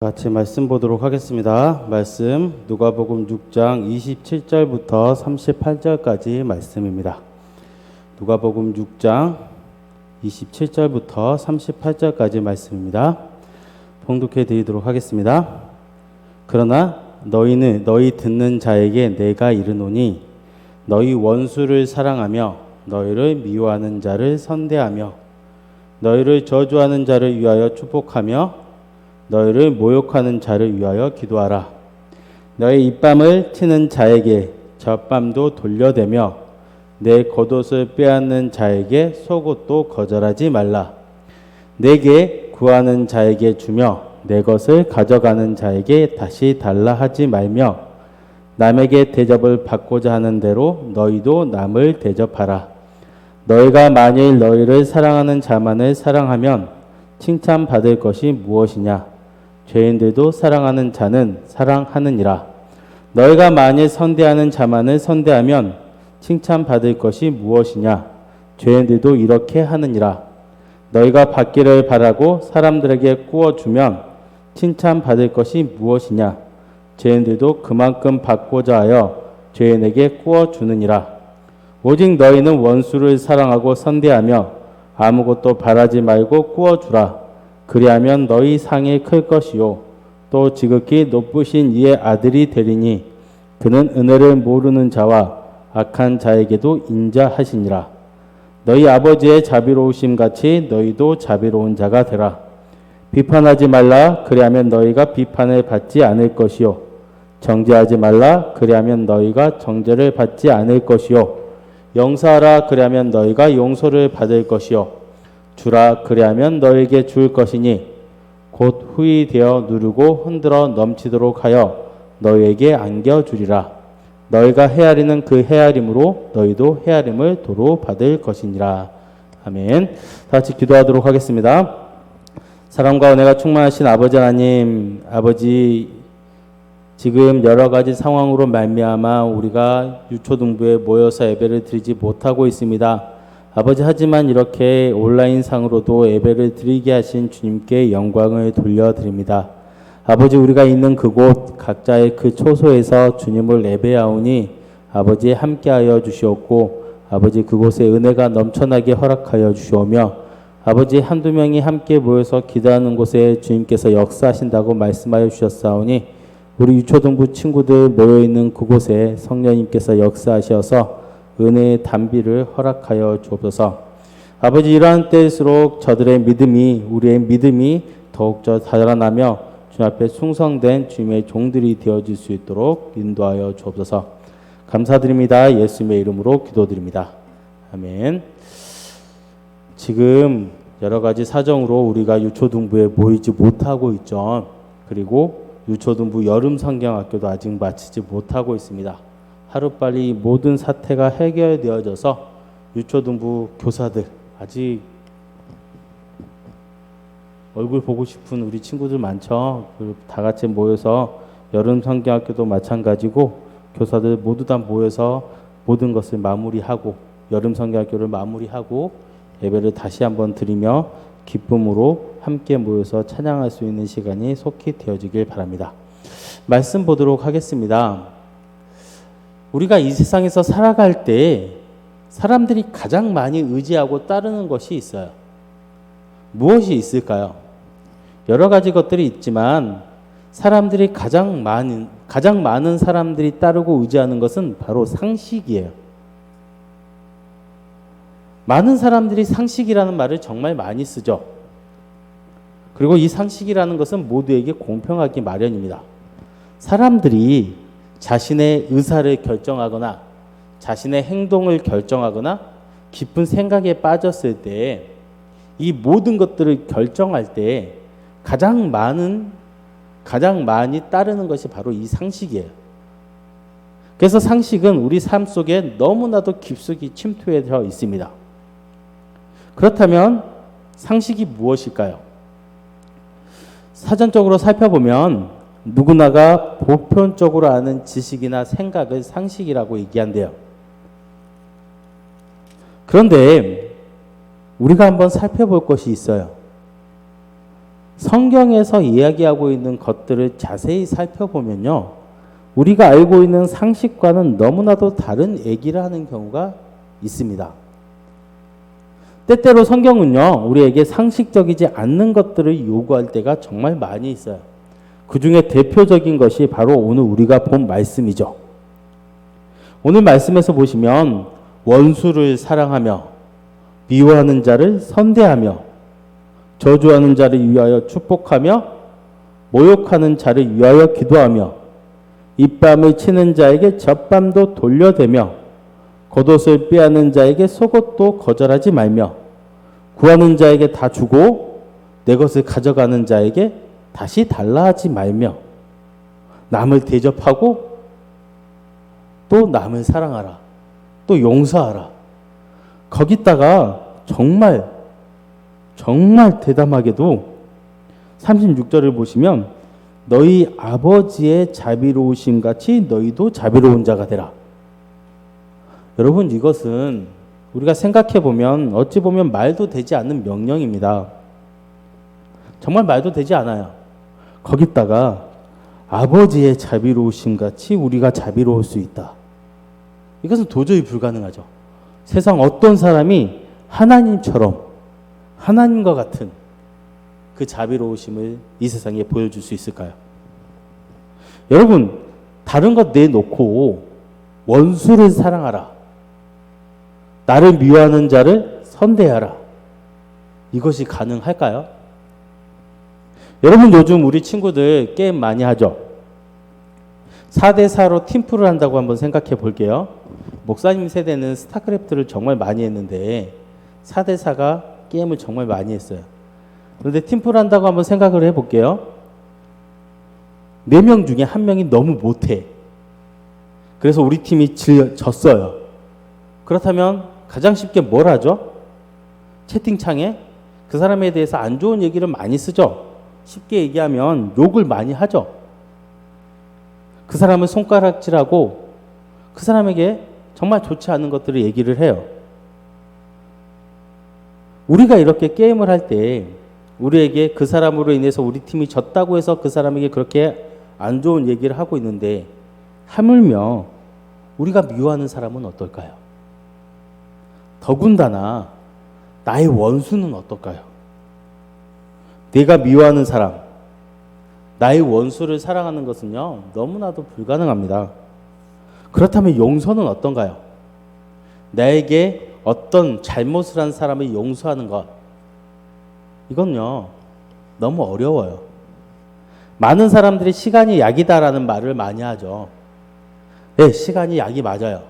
같이 말씀 보도록 하겠습니다. 말씀 누가복음 6장 27절부터 38절까지 말씀입니다. 누가복음 6장 27절부터 38절까지 말씀입니다. 봉독해 드리도록 하겠습니다. 그러나 너희는 너희 듣는 자에게 내가 이르노니 너희 원수를 사랑하며 너희를 미워하는 자를 선대하며 너희를 저주하는 자를 위하여 축복하며 너희를 모욕하는 자를 위하여 기도하라. 너희 입밤을 트는 자에게 젖밤도 돌려대며 내 겉옷을 빼앗는 자에게 속옷도 거절하지 말라. 내게 구하는 자에게 주며 내 것을 가져가는 자에게 다시 달라 하지 말며 남에게 대접을 받고자 하는 대로 너희도 남을 대접하라. 너희가 만일 너희를 사랑하는 자만을 사랑하면 칭찬받을 것이 무엇이냐? 죄인들도 사랑하는 자는 사랑하느니라. 너희가 만일 선대하는 자만을 선대하면 칭찬받을 것이 무엇이냐? 죄인들도 이렇게 하느니라. 너희가 받기를 바라고 사람들에게 구워주면 칭찬받을 것이 무엇이냐? 죄인들도 그만큼 받고자 하여 죄인에게 구워주느니라. 오직 너희는 원수를 사랑하고 선대하며 아무것도 바라지 말고 구워주라. 그리하면 너희 상이 클 것이요 또 지극히 높으신 이의 아들이 되리니 그는 은혜를 모르는 자와 악한 자에게도 인자하시니라. 너희 아버지의 자비로우심 같이 너희도 자비로운 자가 되라. 비판하지 말라. 그리하면 너희가 비판을 받지 않을 것이요 정죄하지 말라. 그리하면 너희가 정죄를 받지 않을 것이요 용서하라. 그리하면 너희가 용서를 받을 것이요 주라. 그리하면 너에게 줄 것이니 곧 후히 되어 누르고 흔들어 넘치도록 하여 너에게 안겨주리라. 너희가 헤아리는 그 헤아림으로 너희도 헤아림을 도로 받을 것이니라. 아멘. 다 같이 기도하도록 하겠습니다. 사랑과 은혜가 충만하신 아버지 하나님, 아버지 지금 여러 가지 상황으로 말미암아 우리가 유초등부에 모여서 예배를 드리지 못하고 있습니다. 아버지 하지만 이렇게 온라인상으로도 예배를 드리게 하신 주님께 영광을 돌려드립니다. 아버지 우리가 있는 그곳 각자의 그 초소에서 주님을 예배하오니 아버지 함께하여 주시옵고 아버지 그곳에 은혜가 넘쳐나게 허락하여 주시오며 아버지 한두 명이 함께 모여서 기도하는 곳에 주님께서 역사하신다고 말씀하여 주셨사오니 우리 유초등부 친구들 모여있는 그곳에 성령님께서 역사하셔서 은혜의 단비를 허락하여 주옵소서. 아버지 이러한 때일수록 저들의 믿음이 우리의 믿음이 더욱더 자라나며 주님 앞에 충성된 주님의 종들이 되어질 수 있도록 인도하여 주옵소서. 감사드립니다. 예수님의 이름으로 기도드립니다. 아멘. 지금 여러 가지 사정으로 우리가 유초등부에 모이지 못하고 있죠. 그리고 유초등부 여름 성경학교도 아직 마치지 못하고 있습니다. 하루빨리 모든 사태가 해결되어져서 유초등부 교사들 아직 얼굴 보고 싶은 우리 친구들 많죠. 다 같이 모여서 여름 성경학교도 마찬가지고 교사들 모두 다 모여서 모든 것을 마무리하고 여름 성경학교를 마무리하고 예배를 다시 한번 드리며 기쁨으로 함께 모여서 찬양할 수 있는 시간이 속히 되어지길 바랍니다. 말씀 보도록 하겠습니다. 우리가 이 세상에서 살아갈 때 사람들이 가장 많이 의지하고 따르는 것이 있어요. 무엇이 있을까요? 여러 가지 것들이 있지만 사람들이 가장 많은 사람들이 따르고 의지하는 것은 바로 상식이에요. 많은 사람들이 상식이라는 말을 정말 많이 쓰죠. 그리고 이 상식이라는 것은 모두에게 공평하기 마련입니다. 사람들이 자신의 의사를 결정하거나 자신의 행동을 결정하거나 깊은 생각에 빠졌을 때 이 모든 것들을 결정할 때 가장 많이 따르는 것이 바로 이 상식이에요. 그래서 상식은 우리 삶 속에 너무나도 깊숙이 침투되어 있습니다. 그렇다면 상식이 무엇일까요? 사전적으로 살펴보면 누구나가 보편적으로 아는 지식이나 생각을 상식이라고 얘기한대요. 그런데 우리가 한번 살펴볼 것이 있어요. 성경에서 이야기하고 있는 것들을 자세히 살펴보면요, 우리가 알고 있는 상식과는 너무나도 다른 얘기를 하는 경우가 있습니다. 때때로 성경은요, 우리에게 상식적이지 않는 것들을 요구할 때가 정말 많이 있어요. 그 중에 대표적인 것이 바로 오늘 우리가 본 말씀이죠. 오늘 말씀에서 보시면 원수를 사랑하며 미워하는 자를 선대하며 저주하는 자를 위하여 축복하며 모욕하는 자를 위하여 기도하며 입밤을 치는 자에게 젖밤도 돌려대며 겉옷을 빼앗는 자에게 속옷도 거절하지 말며 구하는 자에게 다 주고 내 것을 가져가는 자에게 다시 달라 하지 말며 남을 대접하고 또 남을 사랑하라. 또 용서하라. 거기다가 정말 대담하게도 36절을 보시면 너희 아버지의 자비로우심 같이 너희도 자비로운 자가 되라. 여러분, 이것은 우리가 생각해 보면 어찌 보면 말도 되지 않는 명령입니다. 정말 말도 되지 않아요. 거기다가 아버지의 자비로우심 같이 우리가 자비로울 수 있다. 이것은 도저히 불가능하죠. 세상 어떤 사람이 하나님처럼 하나님과 같은 그 자비로우심을 이 세상에 보여줄 수 있을까요? 여러분, 다른 것 내놓고 원수를 사랑하라. 나를 미워하는 자를 선대하라. 이것이 가능할까요? 여러분, 요즘 우리 친구들 게임 많이 하죠? 4대4로 팀플을 한다고 한번 생각해 볼게요. 목사님 세대는 스타크래프트를 정말 많이 했는데 4대4가 게임을 정말 많이 했어요. 그런데 팀플 한다고 한번 생각을 해볼게요. 4명 중에 1명이 너무 못해. 그래서 우리 팀이 졌어요. 그렇다면 가장 쉽게 뭘 하죠? 채팅창에 그 사람에 대해서 안 좋은 얘기를 많이 쓰죠. 쉽게 얘기하면 욕을 많이 하죠. 그 사람을 손가락질하고 그 사람에게 정말 좋지 않은 것들을 얘기를 해요. 우리가 이렇게 게임을 할 때 우리에게 그 사람으로 인해서 우리 팀이 졌다고 해서 그 사람에게 그렇게 안 좋은 얘기를 하고 있는데 하물며 우리가 미워하는 사람은 어떨까요? 더군다나 나의 원수는 어떨까요? 내가 미워하는 사람, 나의 원수를 사랑하는 것은요, 너무나도 불가능합니다. 그렇다면 용서는 어떤가요? 나에게 어떤 잘못을 한 사람을 용서하는 것, 이건요, 너무 어려워요. 많은 사람들이 시간이 약이다라는 말을 많이 하죠. 네, 시간이 약이 맞아요.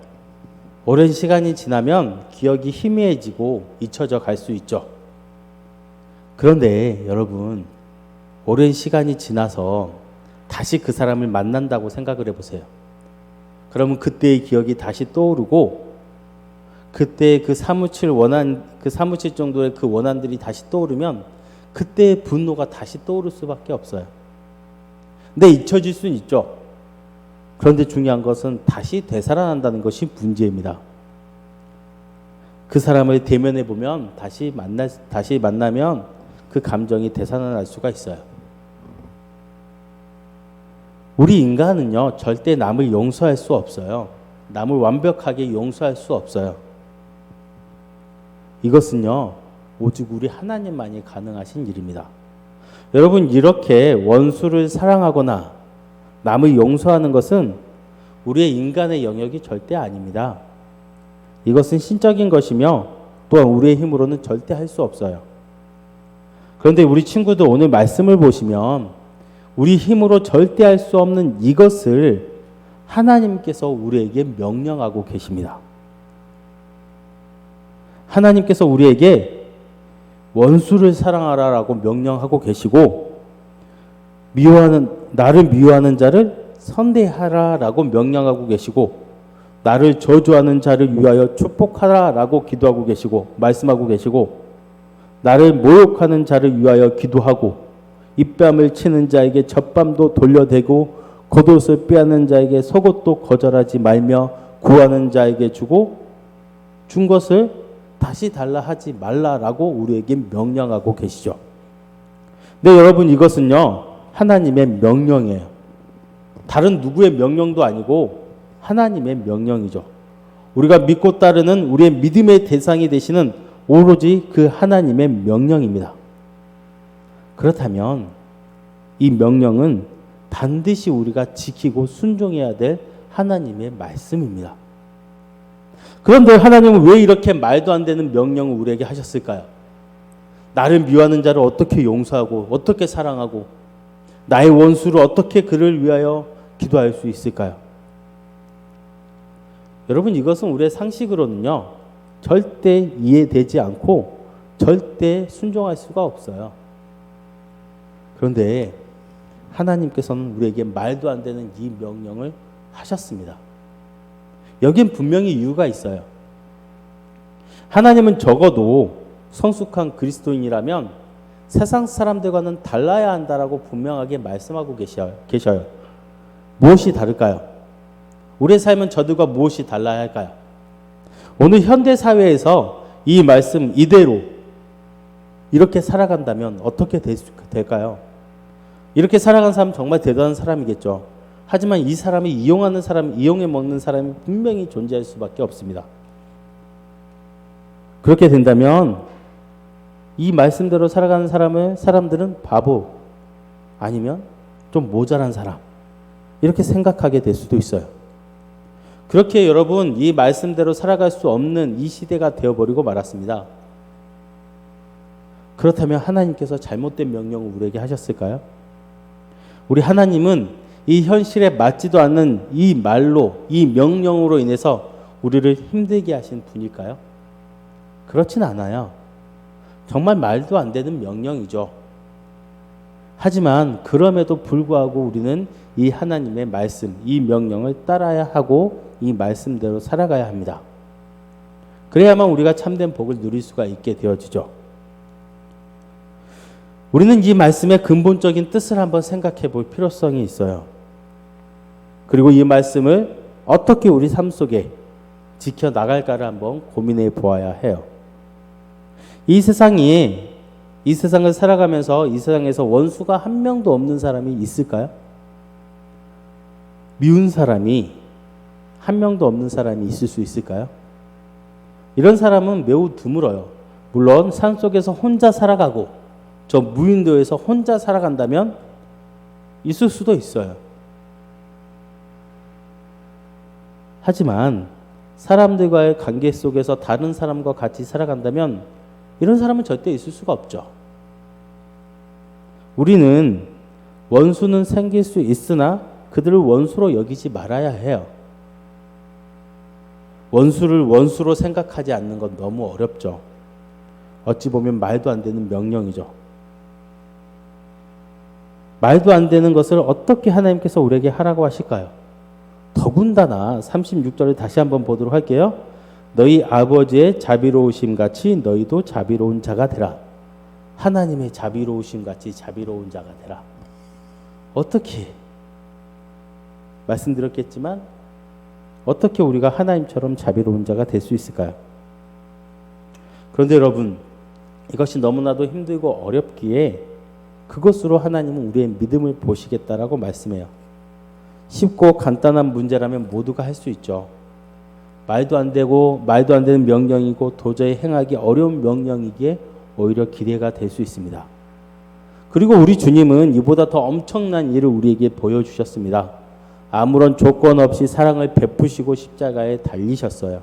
오랜 시간이 지나면 기억이 희미해지고 잊혀져 갈 수 있죠. 그런데 여러분, 오랜 시간이 지나서 다시 그 사람을 만난다고 생각을 해보세요. 그러면 그때의 기억이 다시 떠오르고 그때 그 사무칠 정도의 그 원한들이 다시 떠오르면 그때의 분노가 다시 떠오를 수밖에 없어요. 근데 잊혀질 수는 있죠. 그런데 중요한 것은 다시 되살아난다는 것이 문제입니다. 그 사람을 대면해 보면 다시 만나면 그 감정이 되살아날 수가 있어요. 우리 인간은요, 절대 남을 용서할 수 없어요. 남을 완벽하게 용서할 수 없어요. 이것은요, 오직 우리 하나님만이 가능하신 일입니다. 여러분, 이렇게 원수를 사랑하거나 남을 용서하는 것은 우리의 인간의 영역이 절대 아닙니다. 이것은 신적인 것이며 또한 우리의 힘으로는 절대 할 수 없어요. 그런데 우리 친구들 오늘 말씀을 보시면 우리 힘으로 절대 할 수 없는 이것을 하나님께서 우리에게 명령하고 계십니다. 하나님께서 우리에게 원수를 사랑하라라고 명령하고 계시고 나를 미워하는 자를 선대하라라고 명령하고 계시고 나를 저주하는 자를 위하여 축복하라라고 기도하고 계시고 말씀하고 계시고 나를 모욕하는 자를 위하여 기도하고 입밤을 치는 자에게 젖밤도 돌려대고 겉옷을 빼앗는 자에게 속옷도 거절하지 말며 구하는 자에게 주고 준 것을 다시 달라 하지 말라라고 우리에게 명령하고 계시죠. 네, 여러분, 이것은요, 하나님의 명령이에요. 다른 누구의 명령도 아니고 하나님의 명령이죠. 우리가 믿고 따르는 우리의 믿음의 대상이 되시는 오로지 그 하나님의 명령입니다. 그렇다면 이 명령은 반드시 우리가 지키고 순종해야 될 하나님의 말씀입니다. 그런데 하나님은 왜 이렇게 말도 안 되는 명령을 우리에게 하셨을까요? 나를 미워하는 자를 어떻게 용서하고 어떻게 사랑하고 나의 원수를 어떻게 그를 위하여 기도할 수 있을까요? 여러분, 이것은 우리의 상식으로는요, 절대 이해되지 않고 절대 순종할 수가 없어요. 그런데 하나님께서는 우리에게 말도 안 되는 이 명령을 하셨습니다. 여긴 분명히 이유가 있어요. 하나님은 적어도 성숙한 그리스도인이라면 세상 사람들과는 달라야 한다라고 분명하게 말씀하고 계셔요. 무엇이 다를까요? 우리의 삶은 저들과 무엇이 달라야 할까요? 오늘 현대 사회에서 이 말씀 이대로 이렇게 살아간다면 어떻게 될까요? 이렇게 살아간 사람 정말 대단한 사람이겠죠. 하지만 이 사람이 이용하는 사람, 이용해 먹는 사람이 분명히 존재할 수밖에 없습니다. 그렇게 된다면 이 말씀대로 살아가는 사람들은 바보 아니면 좀 모자란 사람 이렇게 생각하게 될 수도 있어요. 그렇게 여러분 이 말씀대로 살아갈 수 없는 이 시대가 되어버리고 말았습니다. 그렇다면 하나님께서 잘못된 명령을 우리에게 하셨을까요? 우리 하나님은 이 현실에 맞지도 않는 이 말로, 이 명령으로 인해서 우리를 힘들게 하신 분일까요? 그렇진 않아요. 정말 말도 안 되는 명령이죠. 하지만 그럼에도 불구하고 우리는 이 하나님의 말씀, 이 명령을 따라야 하고 이 말씀대로 살아가야 합니다. 그래야만 우리가 참된 복을 누릴 수가 있게 되어지죠. 우리는 이 말씀의 근본적인 뜻을 한번 생각해 볼 필요성이 있어요. 그리고 이 말씀을 어떻게 우리 삶 속에 지켜나갈까를 한번 고민해 보아야 해요. 이 세상을 살아가면서 이 세상에서 원수가 한 명도 없는 사람이 있을까요? 미운 사람이 한 명도 없는 사람이 있을 수 있을까요? 이런 사람은 매우 드물어요. 물론 산속에서 혼자 살아가고 저 무인도에서 혼자 살아간다면 있을 수도 있어요. 하지만 사람들과의 관계 속에서 다른 사람과 같이 살아간다면 이런 사람은 절대 있을 수가 없죠. 우리는 원수는 생길 수 있으나 그들을 원수로 여기지 말아야 해요. 원수를 원수로 생각하지 않는 건 너무 어렵죠. 어찌 보면 말도 안 되는 명령이죠. 말도 안 되는 것을 어떻게 하나님께서 우리에게 하라고 하실까요? 더군다나 36절을 다시 한번 보도록 할게요. 너희 아버지의 자비로우심 같이 너희도 자비로운 자가 되라. 하나님의 자비로우심 같이 자비로운 자가 되라. 어떻게? 말씀드렸겠지만 어떻게 우리가 하나님처럼 자비로운 자가 될 수 있을까요? 그런데 여러분, 이것이 너무나도 힘들고 어렵기에 그것으로 하나님은 우리의 믿음을 보시겠다라고 말씀해요. 쉽고 간단한 문제라면 모두가 할 수 있죠. 말도 안 되는 명령이고 도저히 행하기 어려운 명령이기에 오히려 기대가 될 수 있습니다. 그리고 우리 주님은 이보다 더 엄청난 일을 우리에게 보여주셨습니다. 아무런 조건 없이 사랑을 베푸시고 십자가에 달리셨어요.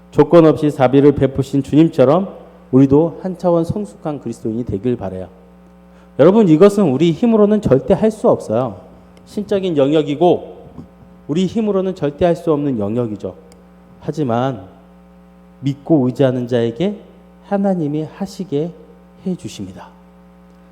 조건 없이 자비를 베푸신 주님처럼 우리도 한 차원 성숙한 그리스도인이 되길 바라요. 여러분, 이것은 우리 힘으로는 절대 할 수 없어요. 신적인 영역이고 우리 힘으로는 절대 할 수 없는 영역이죠. 하지만 믿고 의지하는 자에게 하나님이 하시게 해 주십니다.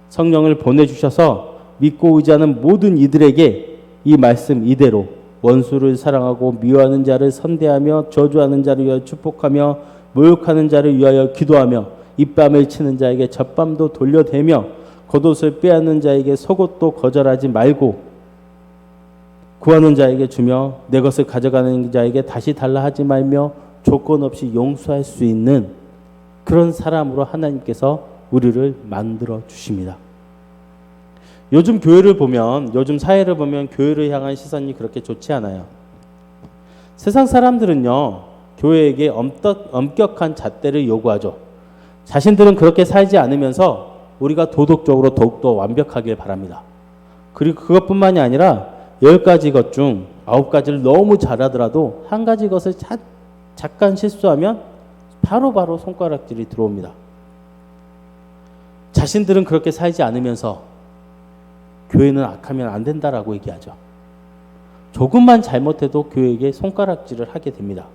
성령을 보내주셔서 믿고 의지하는 모든 이들에게 이 말씀 이대로 원수를 사랑하고 미워하는 자를 선대하며 저주하는 자를 위하여 축복하며 모욕하는 자를 위하여 기도하며 입밤을 치는 자에게 젖밤도 돌려대며 겉옷을 빼앗는 자에게 속옷도 거절하지 말고 구하는 자에게 주며 내 것을 가져가는 자에게 다시 달라 하지 말며 조건 없이 용서할 수 있는 그런 사람으로 하나님께서 우리를 만들어 주십니다. 요즘 교회를 보면, 요즘 사회를 보면 교회를 향한 시선이 그렇게 좋지 않아요. 세상 사람들은요, 교회에게 엄격한 잣대를 요구하죠. 자신들은 그렇게 살지 않으면서 우리가 도덕적으로 더욱더 완벽하길 바랍니다. 그리고 그것뿐만이 아니라 10가지 것 중 9가지를 너무 잘하더라도 한 가지 것을 잠깐 실수하면 바로바로 손가락질이 들어옵니다. 자신들은 그렇게 살지 않으면서 교회는 악하면 안 된다라고 얘기하죠. 조금만 잘못해도 교회에게 손가락질을 하게 됩니다.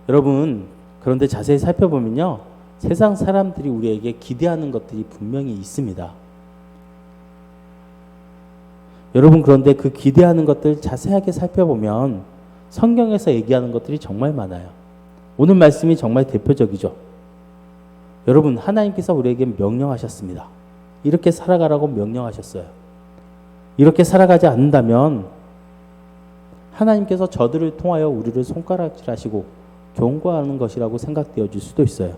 여러분, 그런데 자세히 살펴보면요, 세상 사람들이 우리에게 기대하는 것들이 분명히 있습니다. 여러분, 그런데 그 기대하는 것들 자세하게 살펴보면 성경에서 얘기하는 것들이 정말 많아요. 오늘 말씀이 정말 대표적이죠. 여러분, 하나님께서 우리에게 명령하셨습니다. 이렇게 살아가라고 명령하셨어요. 이렇게 살아가지 않는다면 하나님께서 저들을 통하여 우리를 손가락질하시고 경고하는 것이라고 생각되어질 수도 있어요.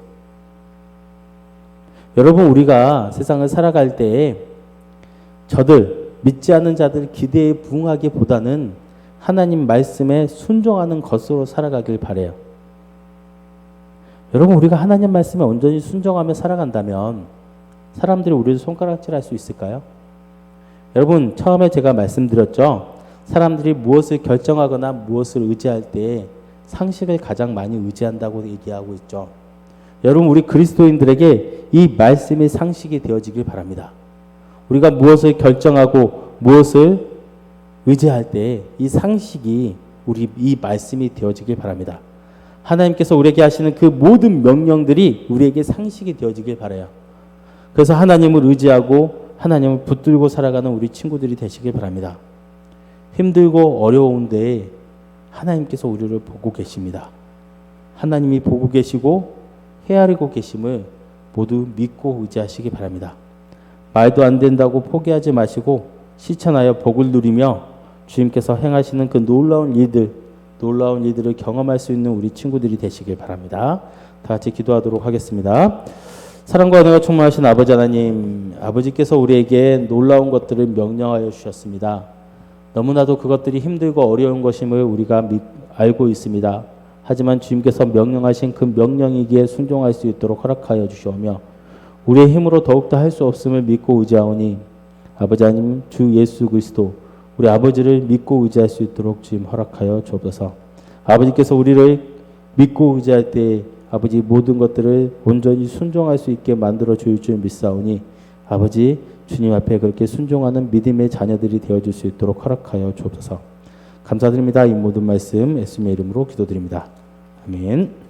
여러분, 우리가 세상을 살아갈 때에 저들, 믿지 않는 자들 기대에 부응하기보다는 하나님 말씀에 순종하는 것으로 살아가길 바라요. 여러분, 우리가 하나님 말씀에 온전히 순종하며 살아간다면 사람들이 우리를 손가락질할 수 있을까요? 여러분, 처음에 제가 말씀드렸죠. 사람들이 무엇을 결정하거나 무엇을 의지할 때 상식을 가장 많이 의지한다고 얘기하고 있죠. 여러분, 우리 그리스도인들에게 이 말씀이 상식이 되어지길 바랍니다. 우리가 무엇을 결정하고 무엇을 의지할 때 이 상식이 우리 이 말씀이 되어지길 바랍니다. 하나님께서 우리에게 하시는 그 모든 명령들이 우리에게 상식이 되어지길 바라요. 그래서 하나님을 의지하고 하나님을 붙들고 살아가는 우리 친구들이 되시길 바랍니다. 힘들고 어려운데 하나님께서 우리를 보고 계십니다. 하나님이 보고 계시고 헤아리고 계심을 모두 믿고 의지하시기 바랍니다. 말도 안 된다고 포기하지 마시고 실천하여 복을 누리며 주님께서 행하시는 그 놀라운 일들을 경험할 수 있는 우리 친구들이 되시길 바랍니다. 다 같이 기도하도록 하겠습니다. 사랑과 은혜가 충만하신 아버지 하나님, 아버지께서 우리에게 놀라운 것들을 명령하여 주셨습니다. 너무나도 그것들이 힘들고 어려운 것임을 우리가 알고 있습니다. 하지만 주님께서 명령하신 그 명령이기에 순종할 수 있도록 허락하여 주시오며 우리의 힘으로 더욱더 할 수 없음을 믿고 의지하오니 아버지 하나님, 주 예수 그리스도 우리 아버지를 믿고 의지할 수 있도록 주님 허락하여 주옵소서. 아버지께서 우리를 믿고 의지할 때 아버지 모든 것들을 온전히 순종할 수 있게 만들어 주실 줄 믿사오니 아버지 주님 앞에 그렇게 순종하는 믿음의 자녀들이 되어줄 수 있도록 허락하여 주옵소서. 감사드립니다. 이 모든 말씀 예수님의 이름으로 기도드립니다. 아멘.